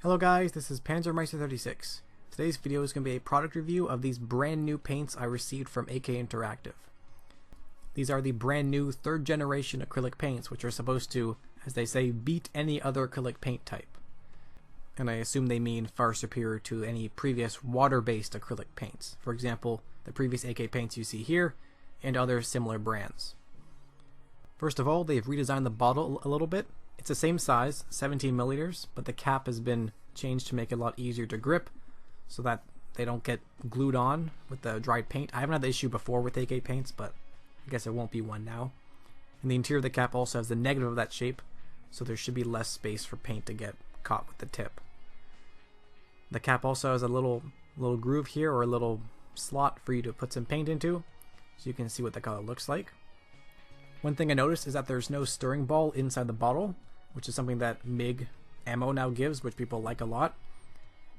Hello guys, this is Panzermeister36. Today's video is going to be a product review of these brand new paints I received from AK Interactive. These are the brand new 3rd generation acrylic paints, which are supposed to, as they say, beat any other acrylic paint type. And I assume they mean far superior to any previous water-based acrylic paints. For example, the previous AK paints you see here, and other similar brands. First of all, they've redesigned the bottle a little bit. It's the same size, 17 milliliters, but the cap has been changed to make it a lot easier to grip so that they don't get glued on with the dried paint. I haven't had the issue before with AK paints, but I guess it won't be one now. And the interior of the cap also has the negative of that shape, so there should be less space for paint to get caught with the tip. The cap also has a little groove here, or a little slot for you to put some paint into, so you can see what the color looks like. One thing I noticed is that there's no stirring ball inside the bottle, which is something that MIG ammo now gives, which people like a lot.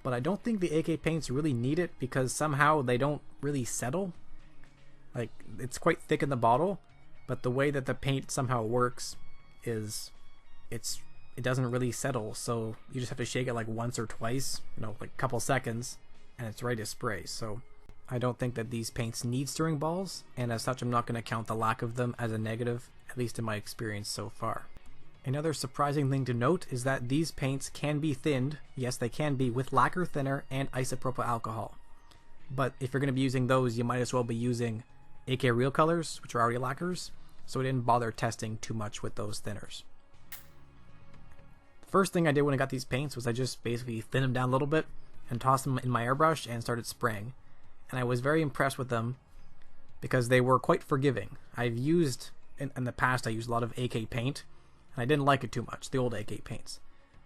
But I don't think the AK paints really need it because somehow they don't really settle. Like, it's quite thick in the bottle, but the way that the paint somehow works is it doesn't really settle, so you just have to shake it like once or twice, like a couple seconds, and it's ready to spray. So I don't think that these paints need stirring balls, and as such I'm not going to count the lack of them as a negative, at least in my experience so far. Another surprising thing to note is that these paints can be thinned, yes they can be, with lacquer thinner and isopropyl alcohol. But if you're going to be using those, you might as well be using AK Real Colors, which are already lacquers, so I didn't bother testing too much with those thinners. The first thing I did when I got these paints was I just basically thinned them down a little bit and tossed them in my airbrush and started spraying. And I was very impressed with them because they were quite forgiving. I've used, in the past I used a lot of AK paint, and I didn't like it too much, the old AK paints,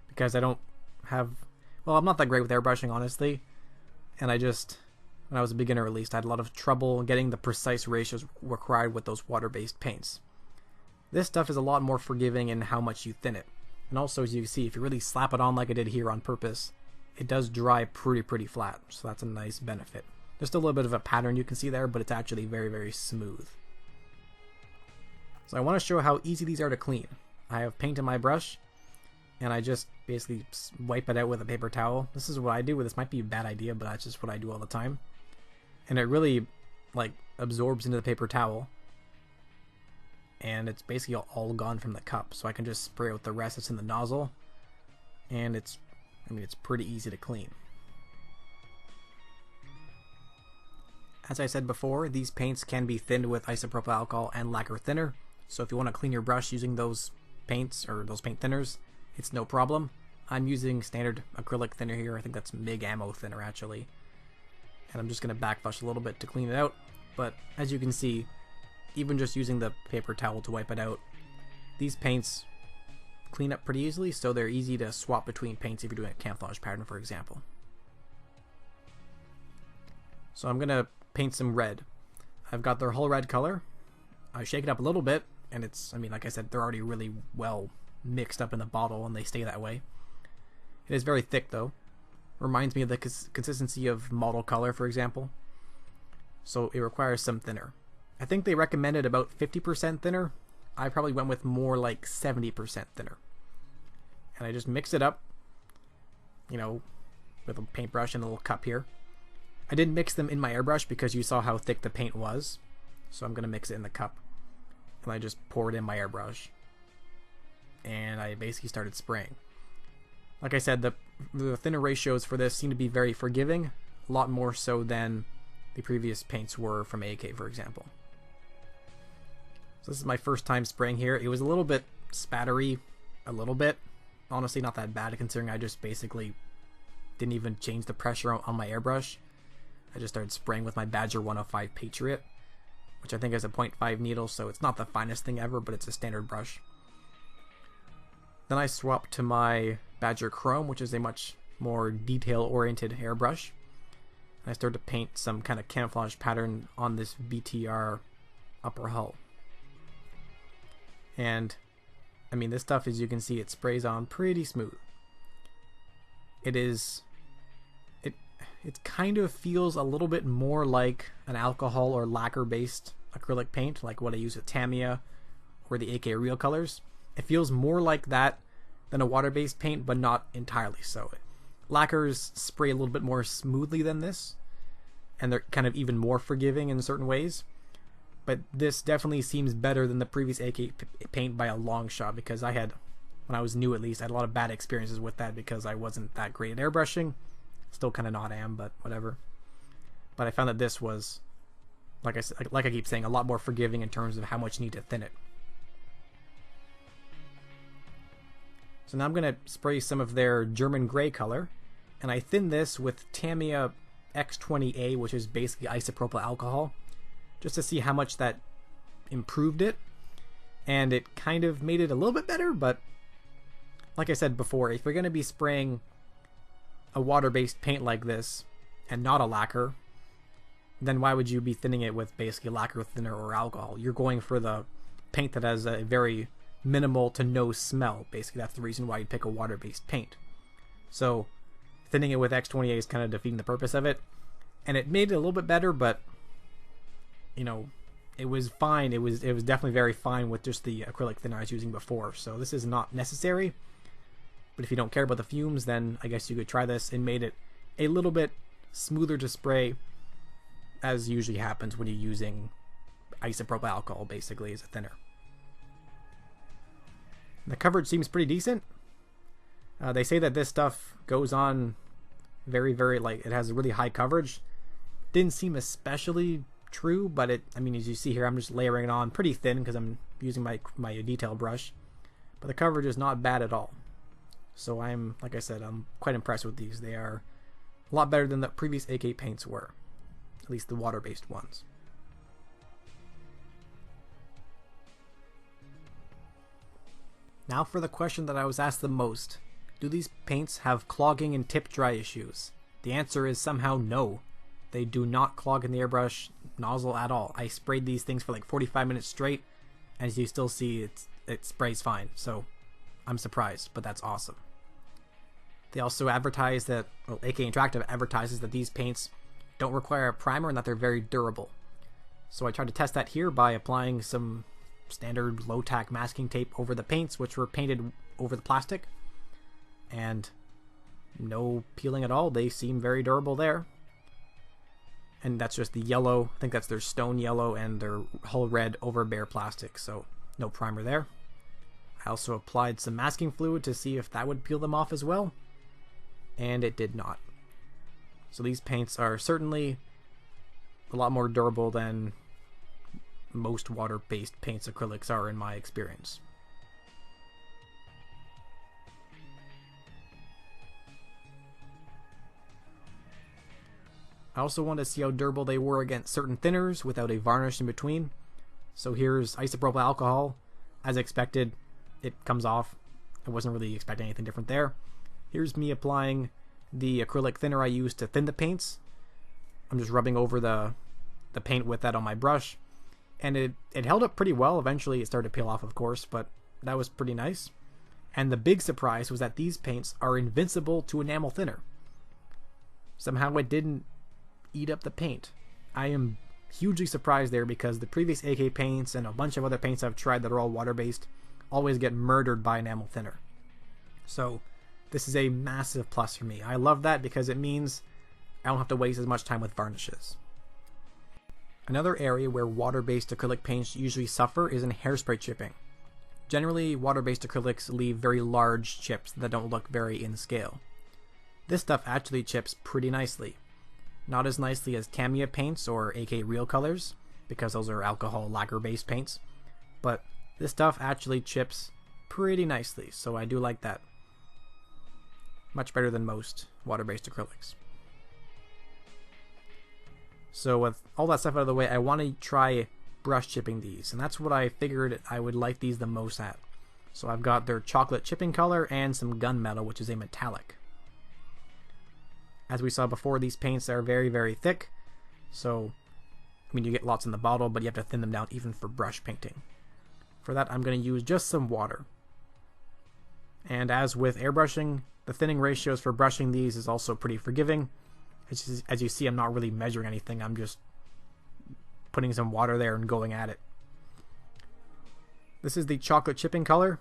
because I don't have, well, I'm not that great with airbrushing, honestly, and when I was a beginner at least, I had a lot of trouble getting the precise ratios required with those water-based paints. This stuff is a lot more forgiving in how much you thin it, and also, as you can see, if you really slap it on like I did here on purpose, it does dry pretty flat, so that's a nice benefit. Just a little bit of a pattern you can see there, but it's actually very smooth. So I want to show how easy these are to clean. I have paint in my brush, and I just basically wipe it out with a paper towel. This is what I do. This might be a bad idea, but that's just what I do all the time. And it really, absorbs into the paper towel, and it's basically all gone from the cup. So I can just spray out the rest that's in the nozzle, and it's pretty easy to clean. As I said before, these paints can be thinned with isopropyl alcohol and lacquer thinner, so if you want to clean your brush using those paints or those paint thinners, it's no problem. I'm using standard acrylic thinner here. I think that's MIG ammo thinner actually, and I'm just going to backflush a little bit to clean it out. But as you can see, even just using the paper towel to wipe it out, these paints clean up pretty easily, so they're easy to swap between paints if you're doing a camouflage pattern, for example. So I'm going to paint some red. I've got their whole red color. I shake it up a little bit, and it's, like I said, they're already really well mixed up in the bottle, and they stay that way. It is very thick, though. Reminds me of the consistency of model color, for example. So it requires some thinner. I think they recommended about 50% thinner. I probably went with more like 70% thinner. And I just mix it up, with a paintbrush and a little cup here. I didn't mix them in my airbrush because you saw how thick the paint was, so I'm going to mix it in the cup. And I just pour it in my airbrush, and I basically started spraying. Like I said, the thinner ratios for this seem to be very forgiving, a lot more so than the previous paints were from AK, for example. So this is my first time spraying here. It was a little bit spattery, a little bit. Honestly, not that bad considering I just basically didn't even change the pressure on my airbrush. I just started spraying with my Badger 105 Patriot, which I think is a 0.5 needle, so it's not the finest thing ever, but it's a standard brush. Then I swapped to my Badger Chrome, which is a much more detail-oriented airbrush. And I started to paint some kind of camouflage pattern on this BTR upper hull. And, this stuff, as you can see, it sprays on pretty smooth. It kind of feels a little bit more like an alcohol or lacquer-based acrylic paint, like what I use with Tamiya or the AK Real Colors. It feels more like that than a water-based paint, but not entirely so. lacquers spray a little bit more smoothly than this, and they're kind of even more forgiving in certain ways. But this definitely seems better than the previous AK paint by a long shot, because I had, when I was new at least, I had a lot of bad experiences with that because I wasn't that great at airbrushing. Still kind of not am, but whatever. But I found that this was, like I keep saying, a lot more forgiving in terms of how much you need to thin it. So now I'm going to spray some of their German gray color, and I thin this with Tamiya X20A, which is basically isopropyl alcohol, just to see how much that improved it. And it kind of made it a little bit better, but like I said before, if you're going to be spraying a water-based paint like this and not a lacquer, then why would you be thinning it with basically lacquer thinner or alcohol? You're going for the paint that has a very minimal to no smell. Basically, that's the reason why you pick a water-based paint. So thinning it with X20A is kind of defeating the purpose of it. And it made it a little bit better, but you know, it was fine. It was definitely very fine with just the acrylic thinner I was using before. So this is not necessary. But if you don't care about the fumes, then I guess you could try this. It made it a little bit smoother to spray, as usually happens when you're using isopropyl alcohol basically as a thinner. The coverage seems pretty decent. They say that this stuff goes on very, it has a really high coverage. Didn't seem especially true, but I mean, as you see here, I'm just layering it on pretty thin because I'm using my detail brush. But the coverage is not bad at all. So like I said, I'm quite impressed with these. They are a lot better than the previous AK paints were, at least the water-based ones. Now for the question that I was asked the most. Do these paints have clogging and tip dry issues? The answer is somehow no. They do not clog in the airbrush nozzle at all. I sprayed these things for like 45 minutes straight, and as you still see, it sprays fine. So I'm surprised, but that's awesome. They also advertise that, well, AK Interactive advertises that these paints don't require a primer and that they're very durable. So I tried to test that here by applying some standard low-tack masking tape over the paints, which were painted over the plastic, and no peeling at all. They seem very durable there. And that's just the yellow. I think that's their stone yellow and their hull red over bare plastic, so no primer there. I also applied some masking fluid to see if that would peel them off as well, and it did not. So these paints are certainly a lot more durable than most water-based paints acrylics are in my experience. I also wanted to see how durable they were against certain thinners without a varnish in between. So here's isopropyl alcohol. As expected, it comes off. I wasn't really expecting anything different there. Here's me applying the acrylic thinner I used to thin the paints. I'm just rubbing over the paint with that on my brush. And it held up pretty well. Eventually it started to peel off, of course, but that was pretty nice. And the big surprise was that these paints are invincible to enamel thinner. Somehow it didn't eat up the paint. I am hugely surprised there because the previous AK paints and a bunch of other paints I've tried that are all water-based always get murdered by enamel thinner. So this is a massive plus for me. I love that because it means I don't have to waste as much time with varnishes. Another area where water-based acrylic paints usually suffer is in hairspray chipping. Generally, water-based acrylics leave very large chips that don't look very in scale. This stuff actually chips pretty nicely. Not as nicely as Tamiya paints or AK Real Colors, because those are alcohol lacquer-based paints, but this stuff actually chips pretty nicely, so I do like that. Much better than most water-based acrylics. So with all that stuff out of the way, I want to try brush chipping these, and that's what I figured I would like these the most at. So I've got their chocolate chipping color and some gunmetal, which is a metallic. As we saw before, these paints are very, very thick, so I mean, you get lots in the bottle, but you have to thin them down even for brush painting. For that, I'm going to use just some water. And as with airbrushing, the thinning ratios for brushing these is also pretty forgiving. As you see, I'm not really measuring anything. I'm just putting some water there and going at it. This is the chocolate chipping color.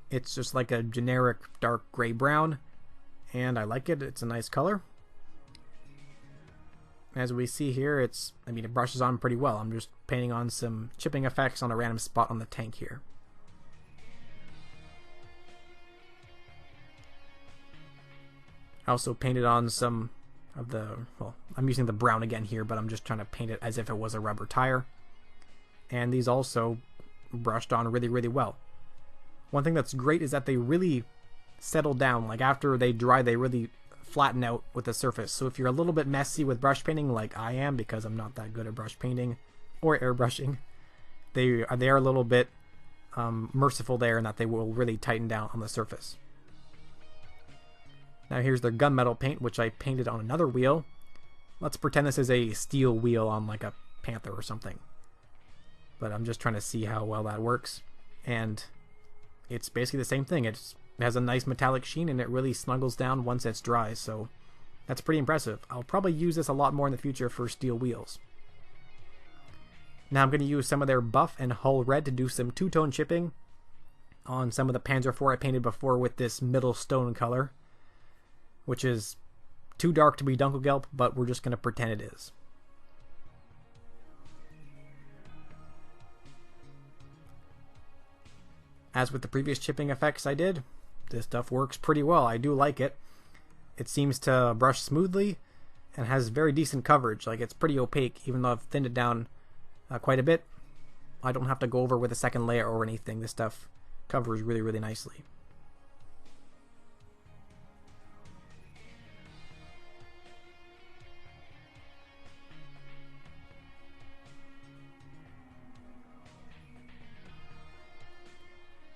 It's just like a generic dark gray-brown. and I like it. It's a nice color. As we see here, it brushes on pretty well. I'm just painting on some chipping effects on a random spot on the tank here. I also painted on some of I'm using the brown again here, but I'm just trying to paint it as if it was a rubber tire. And these also brushed on really, really well. One thing that's great is that they really settle down. Like after they dry, they really flatten out with the surface. So if you're a little bit messy with brush painting, like I am, because I'm not that good at brush painting or airbrushing, they are a little bit merciful there in that they will really tighten down on the surface. Now here's their gunmetal paint, which I painted on another wheel. Let's pretend this is a steel wheel on like a Panther or something. But I'm just trying to see how well that works. And it's basically the same thing. It has a nice metallic sheen and it really snuggles down once it's dry. So that's pretty impressive. I'll probably use this a lot more in the future for steel wheels. Now I'm going to use some of their buff and hull red to do some two-tone chipping on some of the Panzer IV I painted before with this middle stone color, which is too dark to be Dunkelgelb, but we're just going to pretend it is. As with the previous chipping effects I did, this stuff works pretty well. I do like it. It seems to brush smoothly and has very decent coverage. Like, it's pretty opaque, even though I've thinned it down quite a bit. I don't have to go over with a second layer or anything. This stuff covers really, really nicely.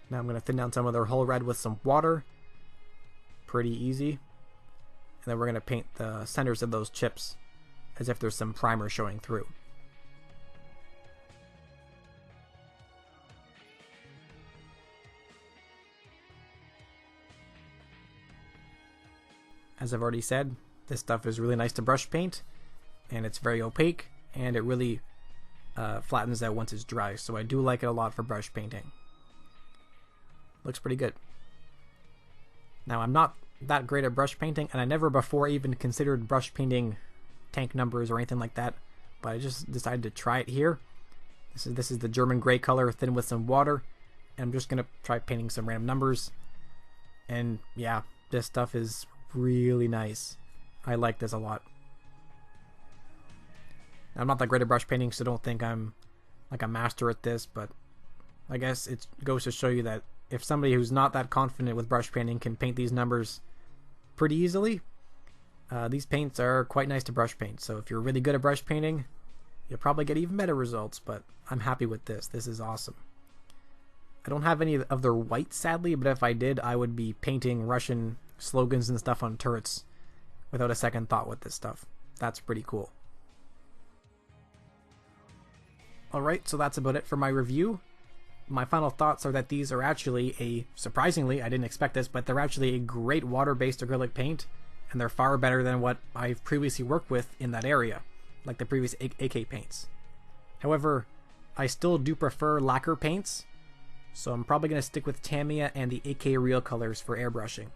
Now I'm going to thin down some of their hull red with some water. Pretty easy. And then we're going to paint the centers of those chips as if there's some primer showing through. As I've already said, this stuff is really nice to brush paint, and it's very opaque, and it really flattens out once it's dry, so I do like it a lot for brush painting. Looks pretty good. Now, I'm not that great at brush painting, and I never before even considered brush painting tank numbers or anything like that, but I just decided to try it here. This is the German gray color thin with some water, and I'm just going to try painting some random numbers. And yeah, this stuff is really nice. I like this a lot. Now, I'm not that great at brush painting, so don't think I'm like a master at this, but I guess it goes to show you that if somebody who's not that confident with brush painting can paint these numbers pretty easily, these paints are quite nice to brush paint. So if you're really good at brush painting, you'll probably get even better results, but I'm happy with this. This is awesome. I don't have any of their white, sadly, but if I did, I would be painting Russian slogans and stuff on turrets without a second thought with this stuff. That's pretty cool. Alright, so that's about it for my review. My final thoughts are that these are actually surprisingly, I didn't expect this, but they're actually a great water-based acrylic paint, and they're far better than what I've previously worked with in that area, like the previous AK paints. However, I still do prefer lacquer paints, so I'm probably going to stick with Tamiya and the AK Real colors for airbrushing.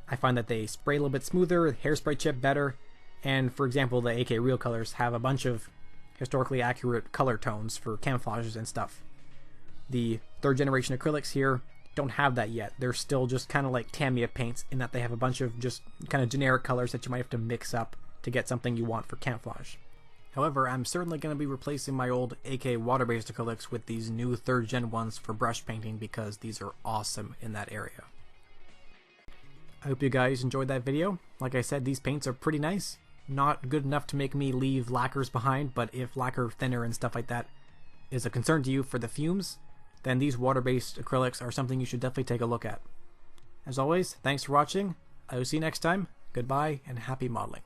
I find that they spray a little bit smoother, hairspray chip better, and for example, the AK Real colors have a bunch of historically accurate color tones for camouflages and stuff. The third generation acrylics here don't have that yet. They're still just kind of like Tamiya paints in that they have a bunch of just kind of generic colors that you might have to mix up to get something you want for camouflage. However, I'm certainly going to be replacing my old AK water-based acrylics with these new 3rd gen ones for brush painting because these are awesome in that area. I hope you guys enjoyed that video. Like I said, these paints are pretty nice. Not good enough to make me leave lacquers behind, but if lacquer thinner and stuff like that is a concern to you for the fumes, then these water-based acrylics are something you should definitely take a look at. As always, thanks for watching. I will see you next time. Goodbye and happy modeling.